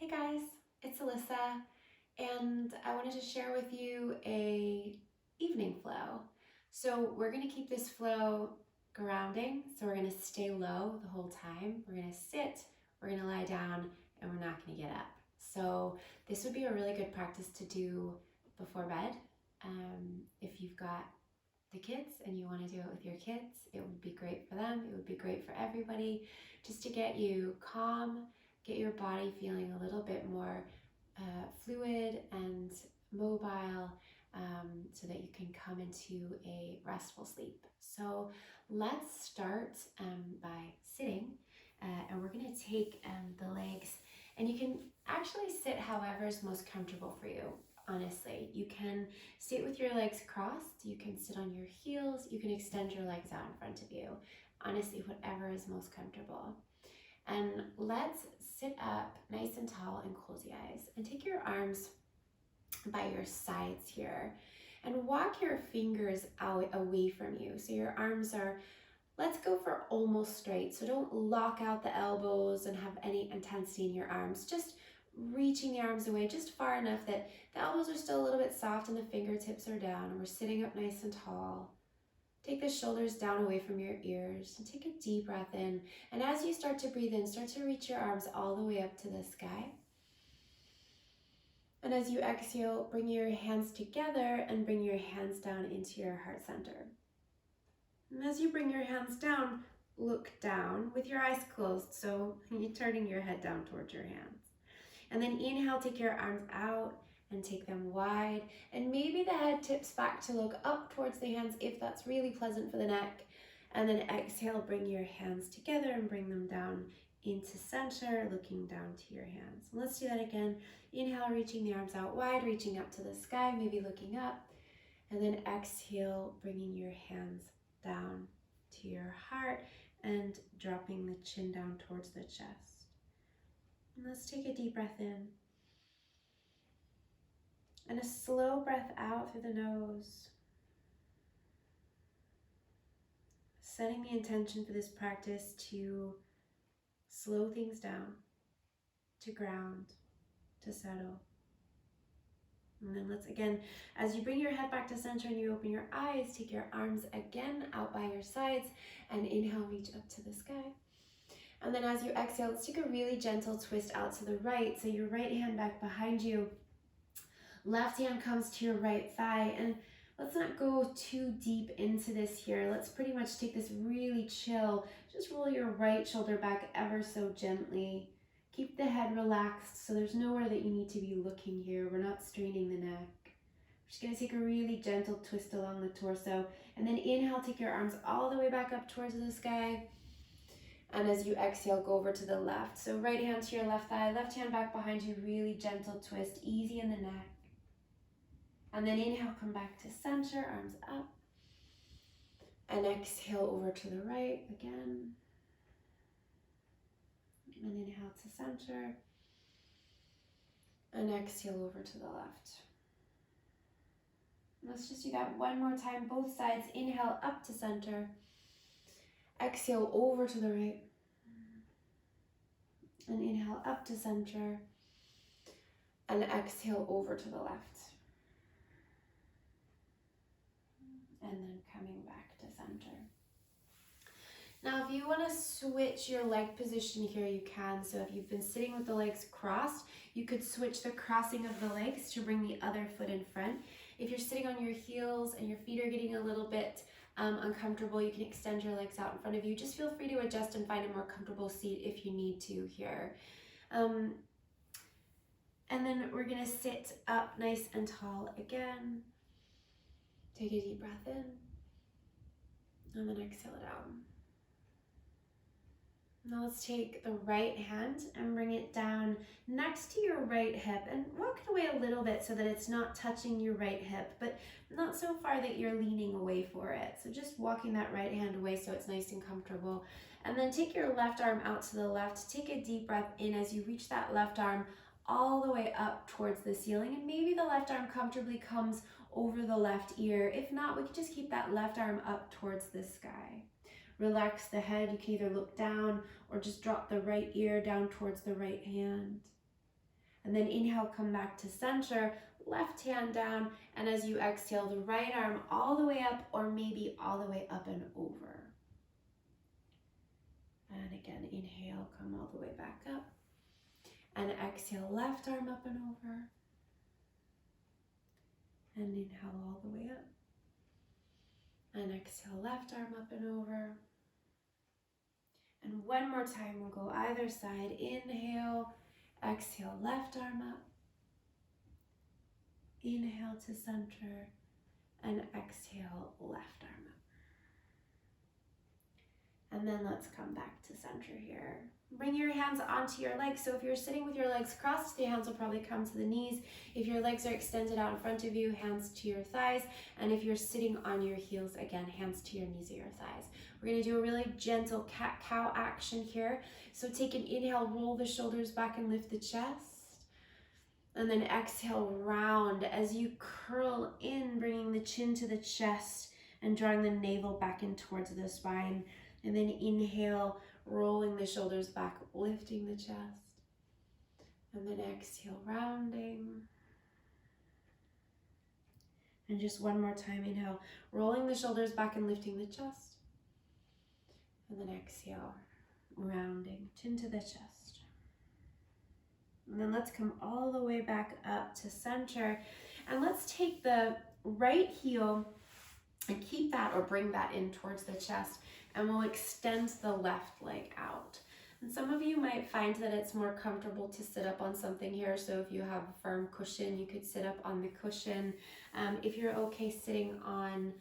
Hey guys, it's Alyssa, and I wanted to share with you a evening flow. So we're gonna keep this flow grounding, so we're gonna stay low the whole time. We're gonna sit, we're gonna lie down, and we're not gonna get up. So this would be a really good practice to do before bed. If you've got the kids and you want to do it with your kids, it would be great for them. It would be great for everybody, just to get you calm, get your body feeling a little bit more fluid and mobile, so that you can come into a restful sleep. So let's start by sitting, and we're going to take the legs, and you can actually sit however is most comfortable for you. Honestly, you can sit with your legs crossed, you can sit on your heels, you can extend your legs out in front of you. Honestly, whatever is most comfortable. And let's sit up nice and tall and close the eyes. And take your arms by your sides here and walk your fingers out away from you. So your arms are, let's go for almost straight. So don't lock out the elbows and have any intensity in your arms. Just reaching the arms away just far enough that the elbows are still a little bit soft and the fingertips are down, and we're sitting up nice and tall. Take the shoulders down away from your ears and take a deep breath in. And as you start to breathe in, start to reach your arms all the way up to the sky. And as you exhale, bring your hands together and bring your hands down into your heart center. And as you bring your hands down, look down with your eyes closed, so you're turning your head down towards your hands. And then inhale, take your arms out and take them wide. And maybe the head tips back to look up towards the hands if that's really pleasant for the neck. And then exhale, bring your hands together and bring them down into center, looking down to your hands. And let's do that again. Inhale, reaching the arms out wide, reaching up to the sky, maybe looking up. And then exhale, bringing your hands down to your heart and dropping the chin down towards the chest. And let's take a deep breath in. And a slow breath out through the nose. Setting the intention for this practice to slow things down, to ground, to settle. And then let's again, as you bring your head back to center and you open your eyes, take your arms again out by your sides and inhale, reach up to the sky. And then as you exhale, let's take a really gentle twist out to the right. So your right hand back behind you. Left hand comes to your right thigh. And let's not go too deep into this here. Let's pretty much take this really chill. Just roll your right shoulder back ever so gently. Keep the head relaxed, so there's nowhere that you need to be looking here. We're not straining the neck. We're just going to take a really gentle twist along the torso. And then inhale, take your arms all the way back up towards the sky. And as you exhale, go over to the left. So right hand to your left thigh, left hand back behind you, really gentle twist, easy in the neck. And then inhale, come back to center, arms up. And exhale over to the right again. And inhale to center. And exhale over to the left. Let's just do that one more time, both sides. Inhale up to center. Exhale over to the right. And inhale up to center. And exhale over to the left. And then coming back to center. Now, if you want to switch your leg position here, you can. So if you've been sitting with the legs crossed, you could switch the crossing of the legs to bring the other foot in front. If you're sitting on your heels and your feet are getting a little bit uncomfortable, you can extend your legs out in front of you. Just feel free to adjust and find a more comfortable seat if you need to here. And then we're going to sit up nice and tall again. Take a deep breath in. And then exhale it out. Now let's take the right hand and bring it down next to your right hip and walk it away a little bit so that it's not touching your right hip, but not so far that you're leaning away for it. So just walking that right hand away so it's nice and comfortable. And then take your left arm out to the left. Take a deep breath in as you reach that left arm all the way up towards the ceiling. And maybe the left arm comfortably comes over the left ear. If not, we can just keep that left arm up towards the sky. Relax the head. You can either look down or just drop the right ear down towards the right hand. And then inhale, come back to center, left hand down. And as you exhale, the right arm all the way up, or maybe all the way up and over. And again, inhale, come all the way back up. And exhale, left arm up and over. And inhale all the way up. And exhale, left arm up and over. And one more time, we'll go either side. Inhale, exhale, left arm up. Inhale to center, and exhale, left arm up. And then let's come back to center here. Bring your hands onto your legs. So if you're sitting with your legs crossed, the hands will probably come to the knees. If your legs are extended out in front of you, hands to your thighs. And if you're sitting on your heels, again, hands to your knees or your thighs. We're gonna do a really gentle cat-cow action here. So take an inhale, roll the shoulders back and lift the chest. And then exhale, round as you curl in, bringing the chin to the chest and drawing the navel back in towards the spine. And then inhale, rolling the shoulders back, lifting the chest. And then exhale, rounding. And just one more time, inhale, rolling the shoulders back and lifting the chest. And then exhale, rounding, chin to the chest. And then let's come all the way back up to center. And let's take the right heel and keep that or bring that in towards the chest. And we'll extend the left leg out. And some of you might find that it's more comfortable to sit up on something here. So if you have a firm cushion, you could sit up on the cushion. If you're okay sitting on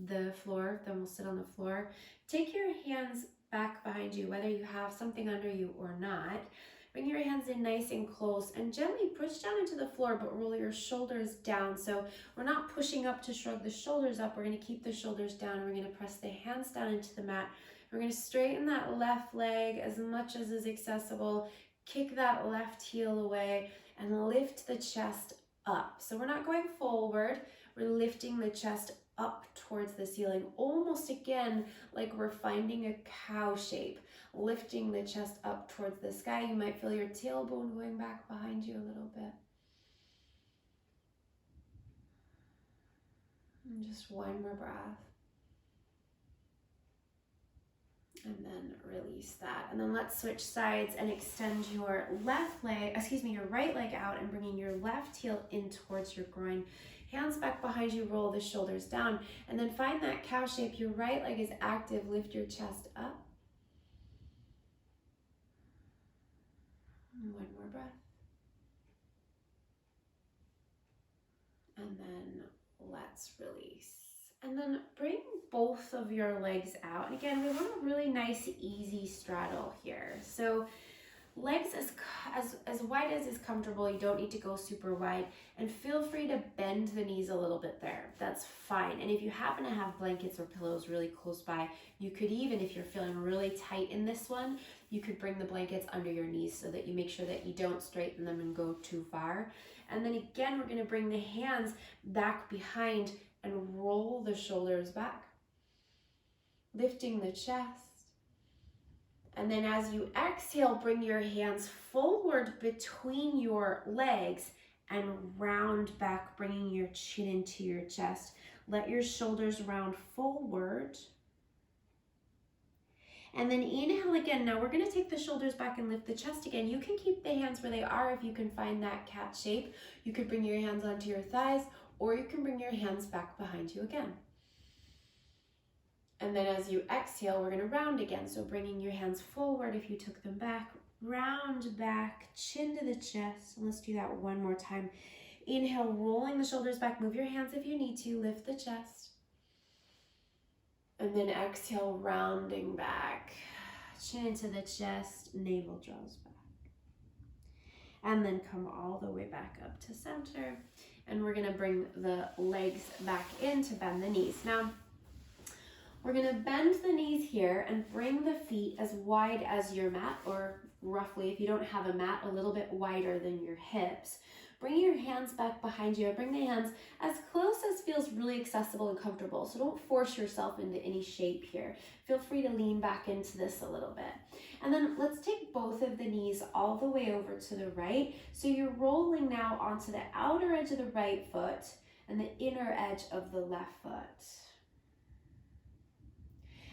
the floor, then we'll sit on the floor. Take your hands back behind you, whether you have something under you or not. Bring your hands in nice and close and gently push down into the floor, but roll your shoulders down. So we're not pushing up to shrug the shoulders up. We're going to keep the shoulders down. We're going to press the hands down into the mat. We're going to straighten that left leg as much as is accessible. Kick that left heel away and lift the chest up. So we're not going forward. We're lifting the chest up towards the ceiling, almost again like we're finding a cow shape. Lifting the chest up towards the sky. You might feel your tailbone going back behind you a little bit. And just one more breath. And then release that. And then let's switch sides and extend your your right leg out and bringing your left heel in towards your groin. Hands back behind you, roll the shoulders down. And then find that cow shape. Your right leg is active. Lift your chest up. One more breath. And then let's release. And then bring both of your legs out. And again, we want a really nice, easy straddle here. So legs as wide as is comfortable. You don't need to go super wide. And feel free to bend the knees a little bit there. That's fine. And if you happen to have blankets or pillows really close by, you could even, if you're feeling really tight in this one, you could bring the blankets under your knees so that you make sure that you don't straighten them and go too far. And then again, we're going to bring the hands back behind and roll the shoulders back, lifting the chest. And then as you exhale, bring your hands forward between your legs and round back, bringing your chin into your chest. Let your shoulders round forward. And then inhale again. Now we're going to take the shoulders back and lift the chest again. You can keep the hands where they are if you can find that cat shape. You could bring your hands onto your thighs, or you can bring your hands back behind you again. And then as you exhale, we're going to round again. So bringing your hands forward if you took them back, round back, chin to the chest. And let's do that one more time. Inhale, rolling the shoulders back. Move your hands if you need to. Lift the chest. And then exhale, rounding back, chin into the chest, navel draws back. And then come all the way back up to center. And we're gonna bring the legs back in to bend the knees. Now, we're gonna bend the knees here and bring the feet as wide as your mat, or roughly, if you don't have a mat, a little bit wider than your hips. bring your hands back behind you. Bring the hands as close as feels really accessible and comfortable. So don't force yourself into any shape here. Feel free to lean back into this a little bit. And then let's take both of the knees all the way over to the right. So you're rolling now onto the outer edge of the right foot and the inner edge of the left foot.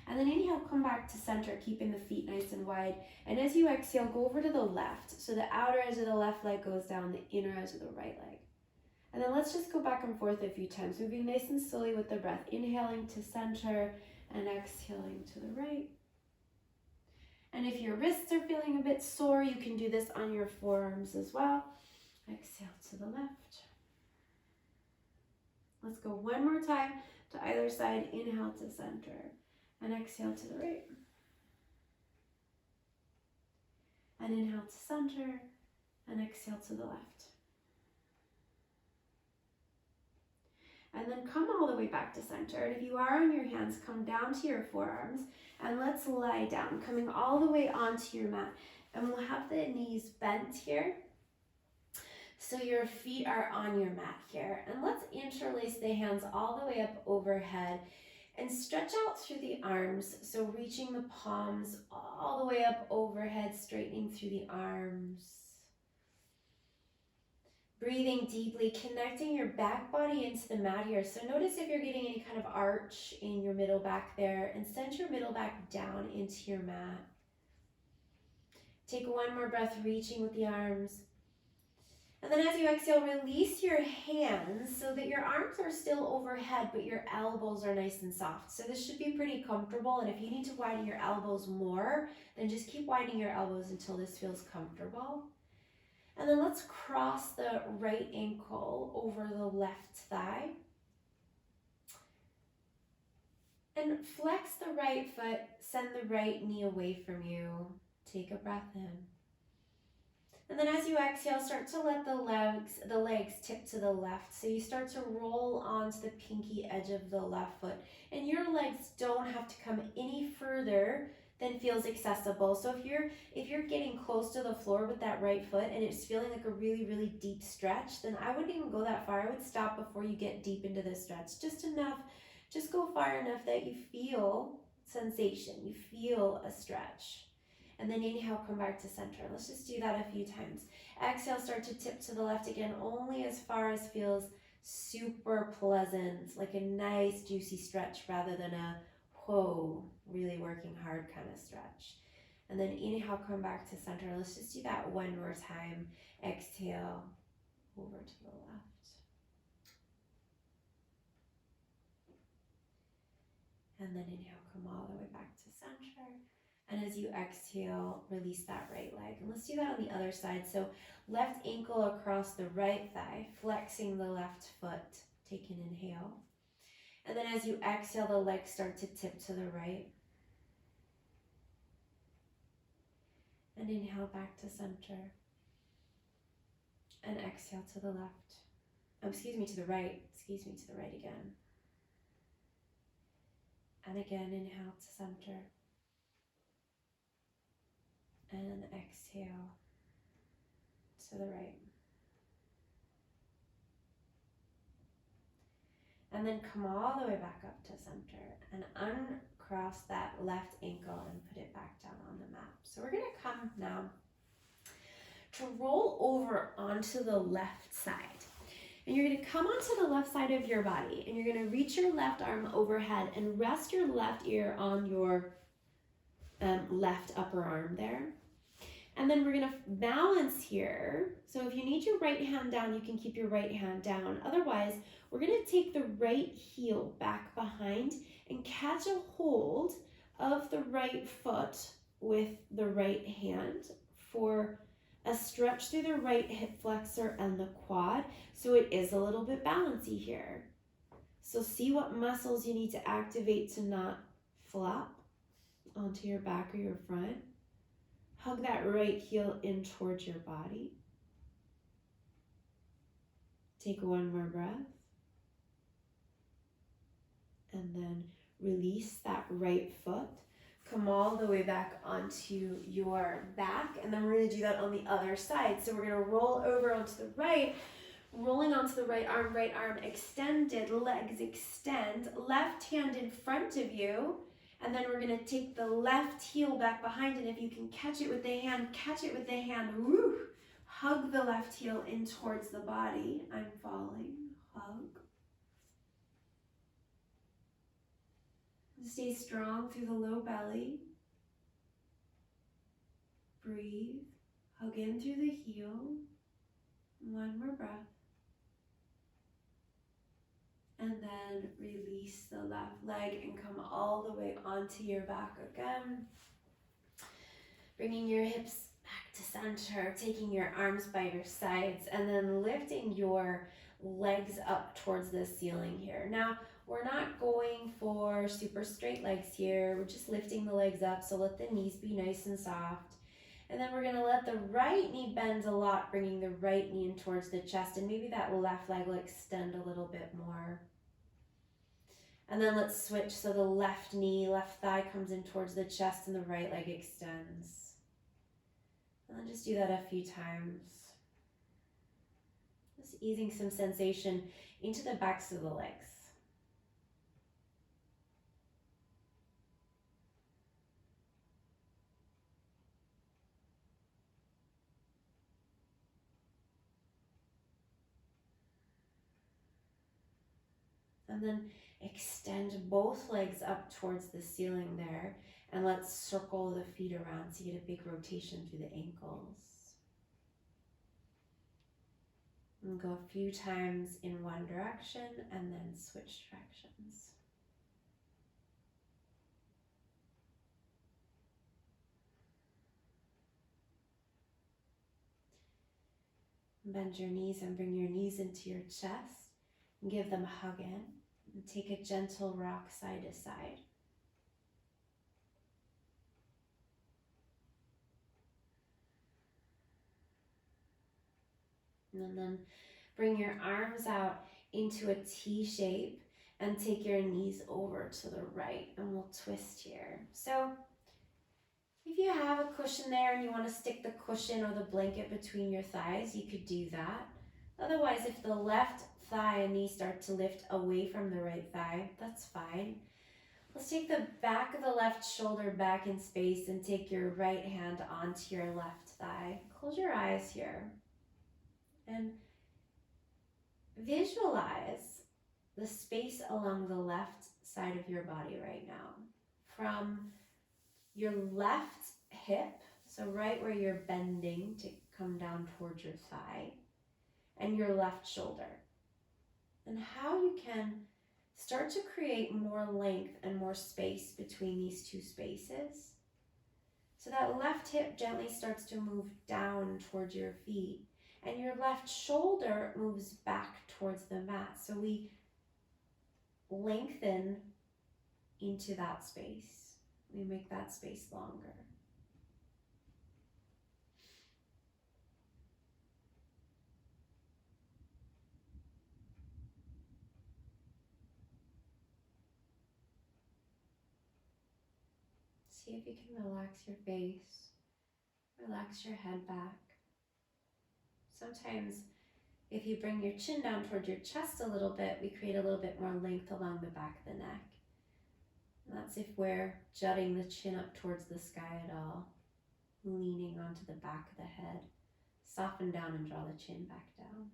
And then inhale, come back to center, keeping the feet nice and wide. And as you exhale, go over to the left. So the outer edge of the left leg goes down, the inner edge of the right leg. And then let's just go back and forth a few times, moving nice and slowly with the breath. Inhaling to center and exhaling to the right. And if your wrists are feeling a bit sore, you can do this on your forearms as well. Exhale to the left. Let's go one more time to either side. Inhale to center. And exhale to the right. And inhale to center. And exhale to the left. And then come all the way back to center. And if you are on your hands, come down to your forearms. And let's lie down, coming all the way onto your mat. And we'll have the knees bent here. So your feet are on your mat here. And let's interlace the hands all the way up overhead. And stretch out through the arms, so reaching the palms all the way up overhead, straightening through the arms. Breathing deeply, connecting your back body into the mat here. So notice if you're getting any kind of arch in your middle back there, and send your middle back down into your mat. Take one more breath, reaching with the arms. And then as you exhale, release your hands so that your arms are still overhead, but your elbows are nice and soft. So this should be pretty comfortable. And if you need to widen your elbows more, then just keep widening your elbows until this feels comfortable. And then let's cross the right ankle over the left thigh. And flex the right foot, send the right knee away from you. Take a breath in. And then as you exhale, start to let the legs tip to the left. So you start to roll onto the pinky edge of the left foot. And your legs don't have to come any further than feels accessible. So if you're getting close to the floor with that right foot and it's feeling like a really, really deep stretch, then I wouldn't even go that far. I would stop before you get deep into the stretch. Just enough, just go far enough that you feel sensation, you feel a stretch. And then inhale, come back to center. Let's just do that a few times. Exhale, start to tip to the left again, only as far as feels super pleasant, like a nice juicy stretch rather than a whoa, really working hard kind of stretch. And then inhale, come back to center. Let's just do that one more time. Exhale, over to the left. And then inhale, come all the way back to center. And as you exhale, release that right leg. And let's do that on the other side. So left ankle across the right thigh, flexing the left foot. Take an inhale. And then as you exhale, the legs start to tip to the right. And inhale back to center. And exhale to the left. To the right. To the right again. And again, inhale to center. And exhale to the right. And then come all the way back up to center and uncross that left ankle and put it back down on the mat. So we're going to come now to roll over onto the left side. And you're going to come onto the left side of your body and you're going to reach your left arm overhead and rest your left ear on your left upper arm there. And then we're going to balance here. So if you need your right hand down, you can keep your right hand down. Otherwise, we're going to take the right heel back behind and catch a hold of the right foot with the right hand for a stretch through the right hip flexor and the quad. So it is a little bit bouncy here. So see what muscles you need to activate to not flop onto your back or your front. Hug that right heel in towards your body. Take one more breath. And then release that right foot. come all the way back onto your back, and then we're going to do that on the other side. So we're going to roll over onto the right, rolling onto the right arm extended, legs extend, left hand in front of you, and then we're going to take the left heel back behind, and if you can catch it with the hand, catch it with the hand. Woo! Hug the left heel in towards the body. I'm falling. Hug. Stay strong through the low belly. Breathe. Hug in through the heel. One more breath. And then release the left leg and come all the way onto your back again. Bringing your hips back to center, taking your arms by your sides, and then lifting your legs up towards the ceiling here. Now, we're not going for super straight legs here. We're just lifting the legs up, so let the knees be nice and soft. And then we're going to let the right knee bend a lot, bringing the right knee in towards the chest, and maybe that left leg will extend a little bit more. And then let's switch, so the left knee, left thigh comes in towards the chest and the right leg extends. And then just do that a few times. Just easing some sensation into the backs of the legs. And then extend both legs up towards the ceiling there. And let's circle the feet around so you get a big rotation through the ankles. And go a few times in one direction and then switch directions. Bend your knees and bring your knees into your chest and give them a hug in. And take a gentle rock side to side. And then bring your arms out into a T shape and take your knees over to the right, and we'll twist here. So if you have a cushion there and you want to stick the cushion or the blanket between your thighs, you could do that. Otherwise, if the left thigh and knee start to lift away from the right thigh, that's fine. Let's take the back of the left shoulder back in space and take your right hand onto your left thigh. Close your eyes here and visualize the space along the left side of your body right now. From your left hip, so right where you're bending to come down towards your thigh, and your left shoulder. And how you can start to create more length and more space between these two spaces. So that left hip gently starts to move down towards your feet, and your left shoulder moves back towards the mat. So we lengthen into that space. We make that space longer. See if you can relax your face, relax your head back. Sometimes if you bring your chin down towards your chest a little bit, we create a little bit more length along the back of the neck. And that's if we're jutting the chin up towards the sky at all, leaning onto the back of the head. Soften down and draw the chin back down.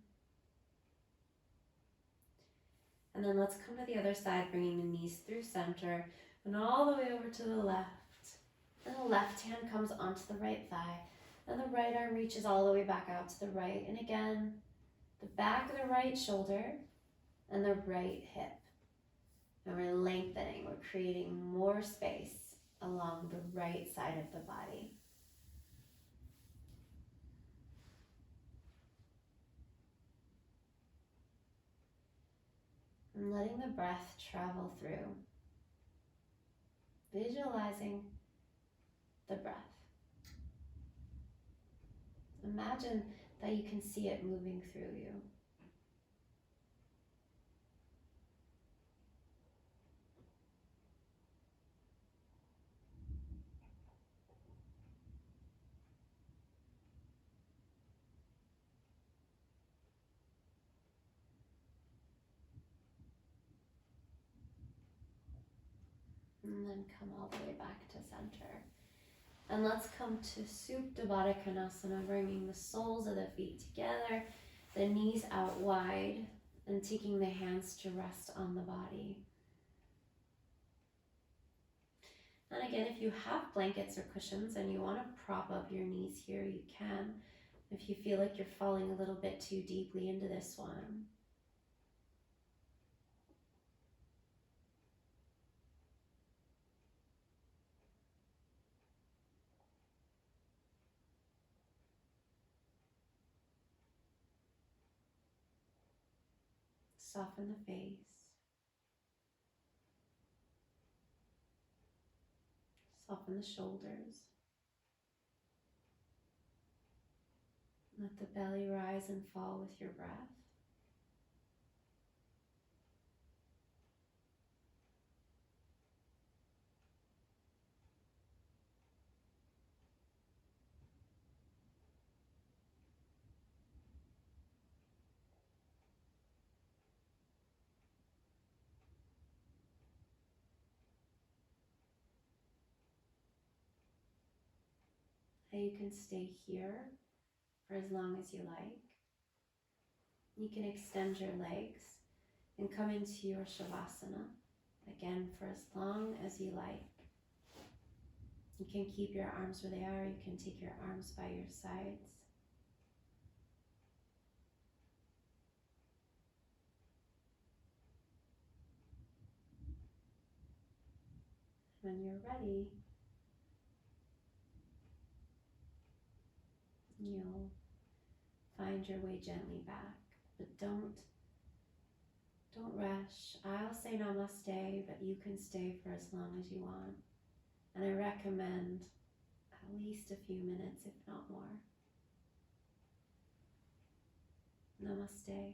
And then let's come to the other side, bringing the knees through center and all the way over to the left. And the left hand comes onto the right thigh, and the right arm reaches all the way back out to the right. And again, the back of the right shoulder and the right hip. And we're lengthening, we're creating more space along the right side of the body. And letting the breath travel through, visualizing the breath. Imagine that you can see it moving through you. And then come all the way back to center. And let's come to Supta Baddha Konasana, bringing the soles of the feet together, the knees out wide, and taking the hands to rest on the body. And again, if you have blankets or cushions and you want to prop up your knees here, you can. If you feel like you're falling a little bit too deeply into this one. Soften the face. Soften the shoulders. Let the belly rise and fall with your breath. And you can stay here for as long as you like. You can extend your legs and come into your Shavasana, again for as long as you like. You can keep your arms where they are, you can take your arms by your sides. When you're ready, you'll find your way gently back, but don't rush. I'll say namaste, but you can stay for as long as you want. And I recommend at least a few minutes, if not more. Namaste.